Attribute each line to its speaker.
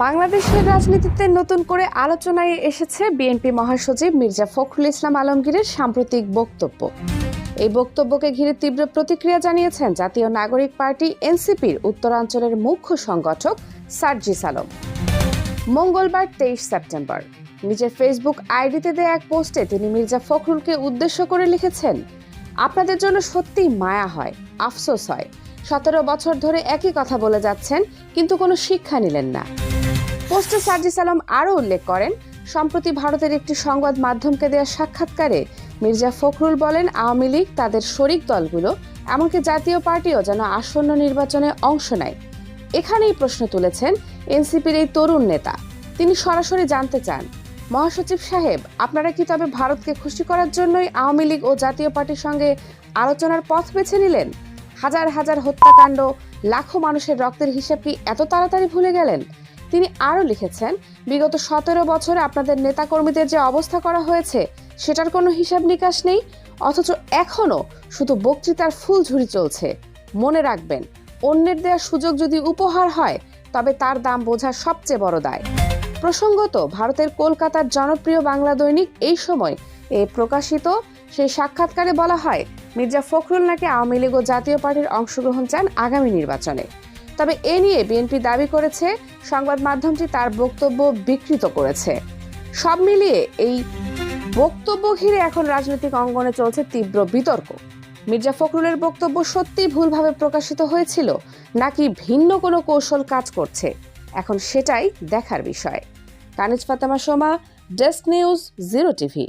Speaker 1: বাংলাদেশের রাজনীতিতে নতুন করে আলোচনায় এসেছে বিএনপি মহাসচিব মির্জা ফখরুল ইসলাম আলমগীরের সাম্প্রতিক বক্তব্য। এই বক্তব্যকে ঘিরে তীব্র প্রতিক্রিয়া জানিয়েছেন জাতীয় নাগরিক পার্টি এনসিপির উত্তরাঞ্চলের মুখ্য সংগঠক সার্জিস আলম। মঙ্গলবার 23 সেপ্টেম্বর নিজের ফেসবুক আইডিতে দেয়া এক পোস্টে তিনি মির্জা ফখরুলকে উদ্দেশ্য করে লিখেছেন, আপনাদের জন্য সত্যিই মায়া হয়, আফসোস হয়। 17 বছর ধরে একই কথা বলে যাচ্ছেন, কিন্তু কোনো শিক্ষা নিলেন না। পোস্টে সার্জিস আলম আরও উল্লেখ করেন, সম্প্রতি ভারতের একটি সংবাদ মাধ্যমকে দেয়া সাক্ষাৎকারে মির্জা ফখরুল বলেন, আওয়ামী লীগ, তাদের শরিক দলগুলো, এমনকি জাতীয় পার্টিও যেন আসন্ন নির্বাচনে অংশ নেয়। এখানেই প্রশ্ন তুলেছেন এনসিপির এই তরুণ নেতা। তিনি সরাসরি জানতে চান, মহাসচিব সাহেব, আপনারা কি তবে ভারতকে খুশি করার জন্যই আওয়ামী লীগ ও জাতীয় পার্টির সঙ্গে আলোচনার পথ বেছে নিলেন? হাজার হাজার হত্যাকাণ্ড, লাখো মানুষের রক্তের হিসাব কি এত তাড়াতাড়ি ভুলে গেলেন? তিনি আরও লিখেছেন, বিগত 17 বছরে আপনাদের নেতাকর্মীদের যে অবস্থা করা হয়েছে সেটার কোনো হিসাব নিকাশ নেই, অথচ এখনও শুধু বক্তৃতার ফুলঝুরি চলছে। মনে রাখবেন, অন্যের দেওয়া সুযোগ যদি উপহার হয় তবে তার দাম বোঝা সবচেয়ে বড় দায়। প্রসঙ্গত, ভারতের কলকাতার জনপ্রিয় বাংলা দৈনিক এই সময় প্রকাশিত সেই সাক্ষাৎকারে বলা হয়, মির্জা ফখরুল নাকি আওয়ামী লীগ ও জাতীয় পার্টির অংশগ্রহণ চান আগামী নির্বাচনে। তবে এ নিয়ে বিএনপি দাবি করেছে সংবাদ মাধ্যমটি তার বক্তব্য বিকৃত করেছে। সব মিলিয়ে এই বক্তব্য ঘিরে এখন রাজনৈতিক অঙ্গনে চলছে তীব্র বিতর্ক। মির্জা ফখরুলের বক্তব্য সত্যিই ভুলভাবে প্রকাশিত হয়েছিল নাকি ভিন্ন কোনো কৌশল কাজ করছে, এখন সেটাই দেখার বিষয়। Kaniz Fatema Soma, desk news, 0 TV.